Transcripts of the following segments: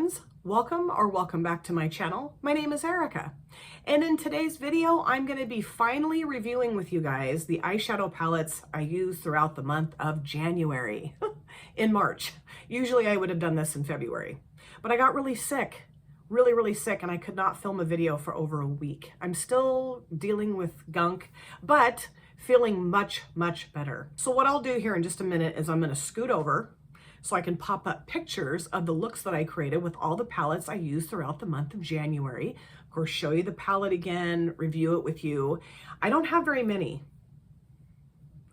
friends, welcome back to my channel. My name is Erica, and in today's video I'm going to be finally reviewing with you guys the eyeshadow palettes I use throughout the month of January. In March. Usually I would have done this in February, but I got really sick, really sick, and I could not film a video for over a week. I'm still dealing with gunk, but feeling much better. So what I'll do here in just a minute is I'm going to scoot over so I can pop up pictures of the looks that I created with all the palettes I used throughout the month of January. Of course, show you the palette again, review it with you. I don't have very many.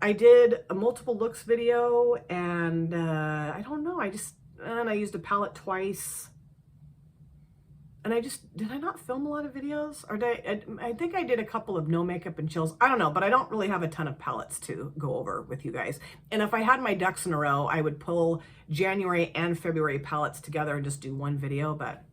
I did a multiple looks video, and I don't know, I used a palette twice. And did I not film a lot of videos? Or I think I did a couple of no makeup and chills. I don't know, but I don't really have a ton of palettes to go over with you guys. And if I had my ducks in a row, I would pull January and February palettes together and just do one video, but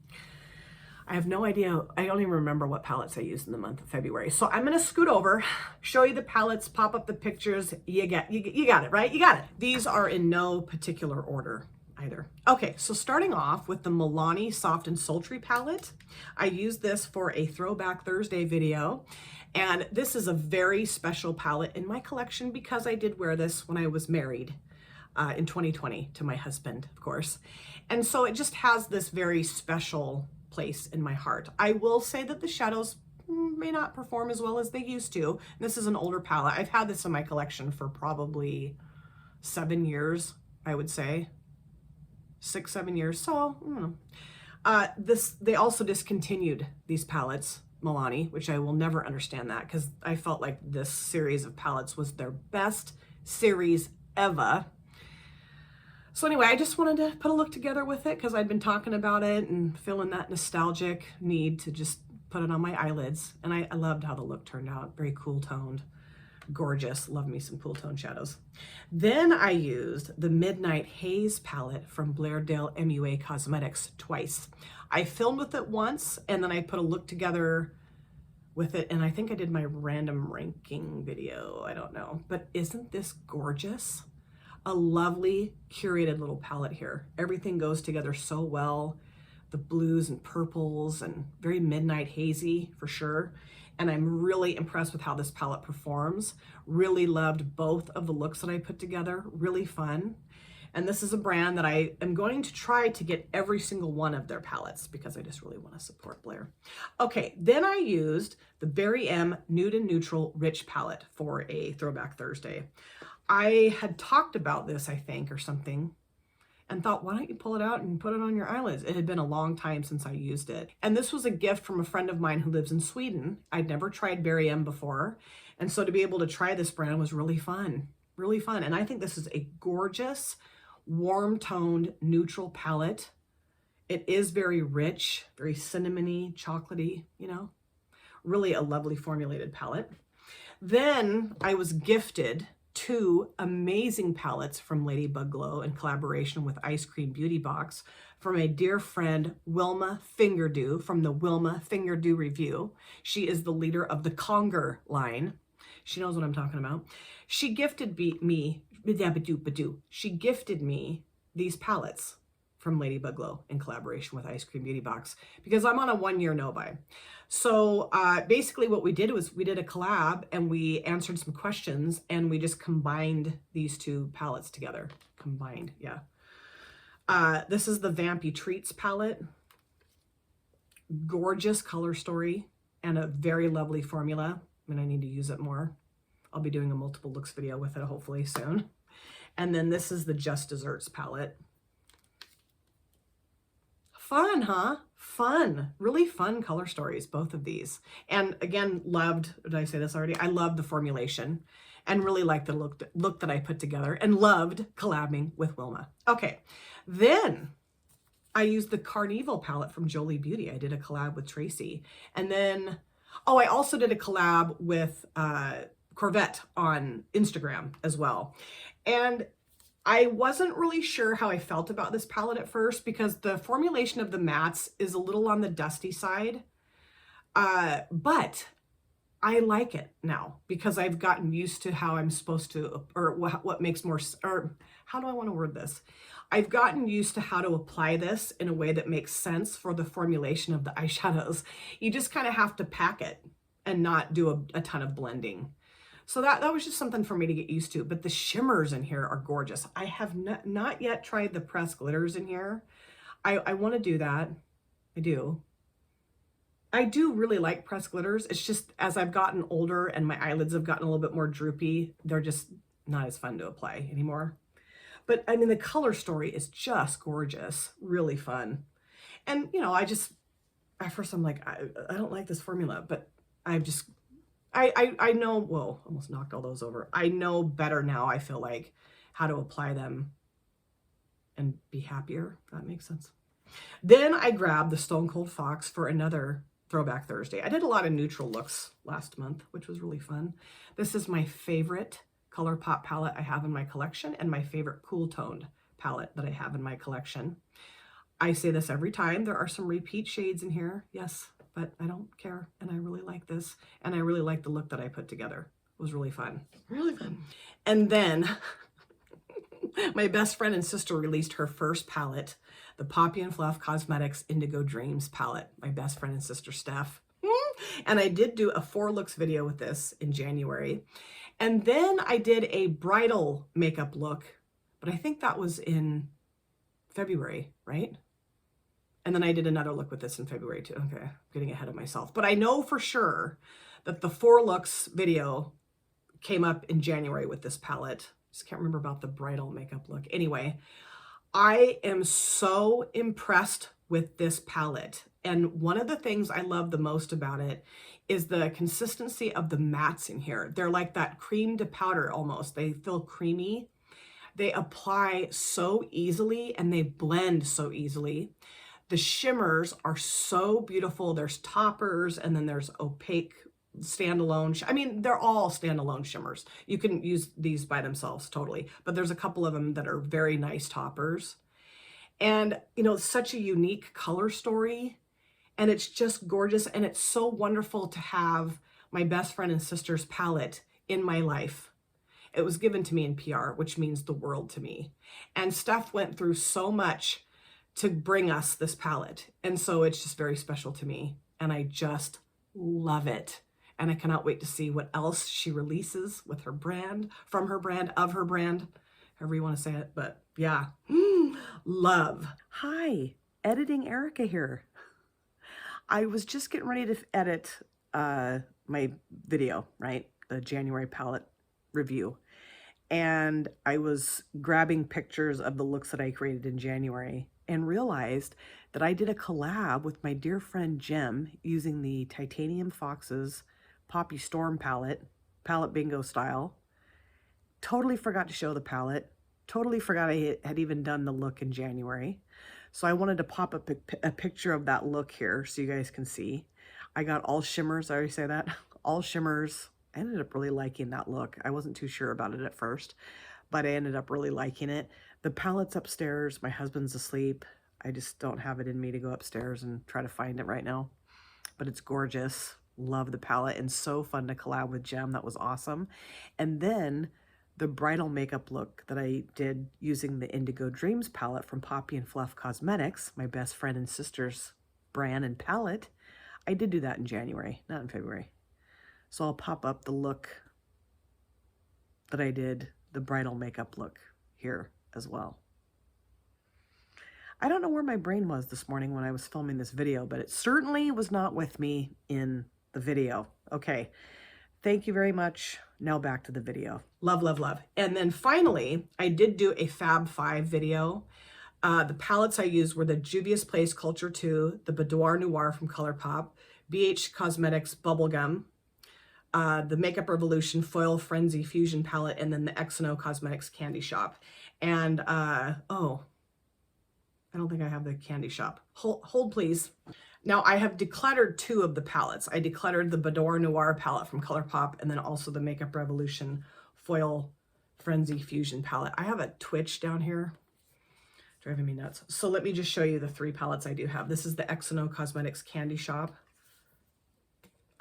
I have no idea. I don't even remember what palettes I used in the month of February. So I'm gonna scoot over, show you the palettes, pop up the pictures. You got it, right? You got it. These are in no particular order either. Okay, so starting off with the Nonny Soft and Sultry palette. I used this for a Throwback Thursday video, and this is a very special palette in my collection because I did wear this when I was married in 2020 to my husband, of course. And so it just has this very special place in my heart. I will say that the shadows may not perform as well as they used to. This is an older palette. I've had this in my collection for probably 7 years, I would say. 6-7 years. So they also discontinued these palettes, Nonny, which I will never understand that, because I felt like this series of palettes was their best series ever. So anyway, I just wanted to put a look together with it because I'd been talking about it and feeling that nostalgic need to just put it on my eyelids. And I loved how the look turned out. Very cool toned. Gorgeous. Love me some cool tone shadows. Then I used the Midnight Haze palette from Blairdale MUA Cosmetics twice. I filmed with it once, and then I put a look together with it, and I think I did my random ranking video. I don't know. But isn't this gorgeous? A lovely curated little palette here. Everything goes together so well. The blues and purples and very midnight hazy for sure. And I'm really impressed with how this palette performs. Really loved both of the looks that I put together. Really fun. And this is a brand that I am going to try to get every single one of their palettes because I just really want to support Blair. Okay, then I used the Berry M Nude and Neutral Rich palette for a Throwback Thursday. I had talked about this, I think, or something, and thought, why don't you pull it out and put it on your eyelids? It had been a long time since I used it. And this was a gift from a friend of mine who lives in Sweden. I'd never tried Berry M before. And so to be able to try this brand was really fun, really fun. And I think this is a gorgeous, warm toned, neutral palette. It is very rich, very cinnamony, chocolatey, you know, really a lovely formulated palette. Then I was gifted 2 amazing palettes from Ladybug Glow in collaboration with Ice Cream Beauty Box from a dear friend, Wilma Fingerdew, from the Wilma Fingerdew Review. She is the leader of the Conger line. She knows what I'm talking about. She gifted me these palettes from Ladybug Glow in collaboration with Ice Cream Beauty Box because I'm on a 1-year no-buy. So basically what we did was we did a collab and we answered some questions and we just combined these 2 palettes together. Combined, yeah. This is the Vampy Treats palette. Gorgeous color story and a very lovely formula. I mean, I need to use it more. I'll be doing a multiple looks video with it hopefully soon. And then this is the Just Desserts palette. Fun, huh? Fun. Really fun color stories, both of these. And again, loved, did I say this already? I loved the formulation and really liked the look that I put together and loved collabing with Wilma. Okay, then I used the Carnival palette from Jolie Beauty. I did a collab with Tracy. And then, oh, I also did a collab with Corvette on Instagram as well. And I wasn't really sure how I felt about this palette at first because the formulation of the mattes is a little on the dusty side. But I like it now because I've gotten used to how I'm supposed to, or what makes more, or how do I want to word this? I've gotten used to how to apply this in a way that makes sense for the formulation of the eyeshadows. You just kind of have to pack it and not do a ton of blending. So that was just something for me to get used to. But the shimmers in here are gorgeous. I have not yet tried the pressed glitters in here. I want to do that. I do. I do really like pressed glitters. It's just as I've gotten older and my eyelids have gotten a little bit more droopy, they're just not as fun to apply anymore. But I mean, the color story is just gorgeous, really fun. And, you know, at first I'm like, I don't like this formula, but I know, whoa, almost knocked all those over. I know better now, I feel like, how to apply them and be happier. That makes sense. Then I grabbed the Stone Cold Fox for another Throwback Thursday. I did a lot of neutral looks last month, which was really fun. This is my favorite ColourPop palette I have in my collection and my favorite cool toned palette that I have in my collection. I say this every time. There are some repeat shades in here, yes, but I don't care. And I really like this. And I really like the look that I put together. It was really fun. Really fun. And then my best friend and sister released her first palette, the Poppy and Fluff Cosmetics Indigo Dreams palette. My best friend and sister, Steph. And I did do a 4 looks video with this in January. And then I did a bridal makeup look, but I think that was in February, right? And then I did another look with this in February too. Okay, I'm getting ahead of myself. But I know for sure that the 4 looks video came up in January with this palette. Just can't remember about the bridal makeup look. Anyway, I am so impressed with this palette. And one of the things I love the most about it is the consistency of the mattes in here. They're like that cream to powder almost. They feel creamy. They apply so easily and they blend so easily. The shimmers are so beautiful. There's toppers and then there's opaque standalone. I mean, they're all standalone shimmers. You can use these by themselves totally, but there's a couple of them that are very nice toppers. And, you know, such a unique color story. And it's just gorgeous. And it's so wonderful to have my best friend and sister's palette in my life. It was given to me in PR, which means the world to me. And Steph went through so much to bring us this palette. And so it's just very special to me. And I just love it. And I cannot wait to see what else she releases with her brand, from her brand, of her brand, however you want to say it. But yeah, love. Hi, Editing Erica here. I was just getting ready to edit my video, right? The January palette review. And I was grabbing pictures of the looks that I created in January and realized that I did a collab with my dear friend Jim using the Titanium Fox's Poppy Storm palette bingo style. Totally forgot to show the palette. Totally forgot I had even done the look in January. So I wanted to pop up a picture of that look here so you guys can see. I got all shimmers. I already say that. All shimmers. I ended up really liking that look. I wasn't too sure about it at first, but I ended up really liking it. The palette's upstairs. My husband's asleep. I just don't have it in me to go upstairs and try to find it right now. But it's gorgeous. Love the palette and so fun to collab with Jem. That was awesome. And then the bridal makeup look that I did using the Indigo Dreams palette from Poppy and Fluff Cosmetics, my best friend and sister's brand and palette. I did do that in January, not in February. So I'll pop up the look that I did, the bridal makeup look here as well. I don't know where my brain was this morning when I was filming this video, but it certainly was not with me in the video. Okay, thank you very much. Now back to the video. Love, love, love. And then finally, I did do a Fab 5 video. The palettes I used were the Juvia's Place Culture 2, the Boudoir Noir from ColourPop, BH Cosmetics Bubblegum, the Makeup Revolution Foil Frenzy Fusion palette, and then the XO Cosmetics Candy Shop. And, oh, I don't think I have the Candy Shop. Hold please. Now I have decluttered 2 of the palettes. I decluttered the Boudoir Noir palette from ColourPop and then also the Makeup Revolution Foil Frenzy Fusion palette. I have a twitch down here driving me nuts. So let me just show you the 3 palettes I do have. This is the XO Cosmetics Candy Shop.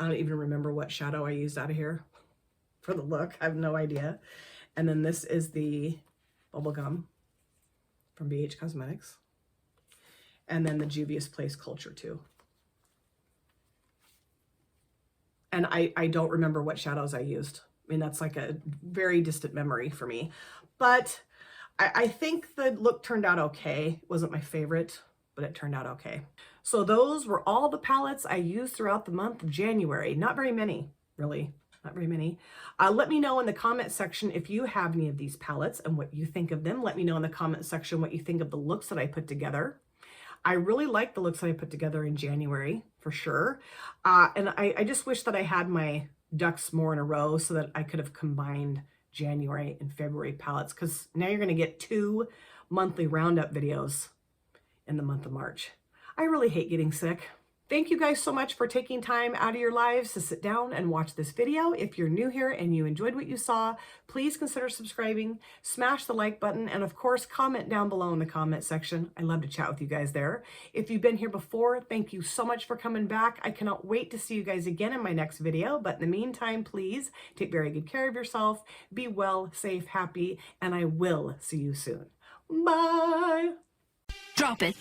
I don't even remember what shadow I used out of here for the look. I have no idea. And then this is the Bubblegum from BH Cosmetics. And then the Juvia's Place Culture too. And I don't remember what shadows I used. I mean, that's like a very distant memory for me. But I think the look turned out okay. It wasn't my favorite, but it turned out okay. So those were all the palettes I used throughout the month of January. Not very many, really. Not very many. Let me know in the comment section if you have any of these palettes and what you think of them. Let me know in the comment section what you think of the looks that I put together. I really like the looks that I put together in January, for sure. And I just wish that I had my ducks more in a row so that I could have combined January and February palettes, because now you're going to get 2 monthly roundup videos in the month of March. I really hate getting sick. Thank you guys so much for taking time out of your lives to sit down and watch this video. If you're new here and you enjoyed what you saw, please consider subscribing, smash the like button, and of course, comment down below in the comment section. I love to chat with you guys there. If you've been here before, thank you so much for coming back. I cannot wait to see you guys again in my next video. But in the meantime, please take very good care of yourself. Be well, safe, happy, and I will see you soon. Bye. Drop it.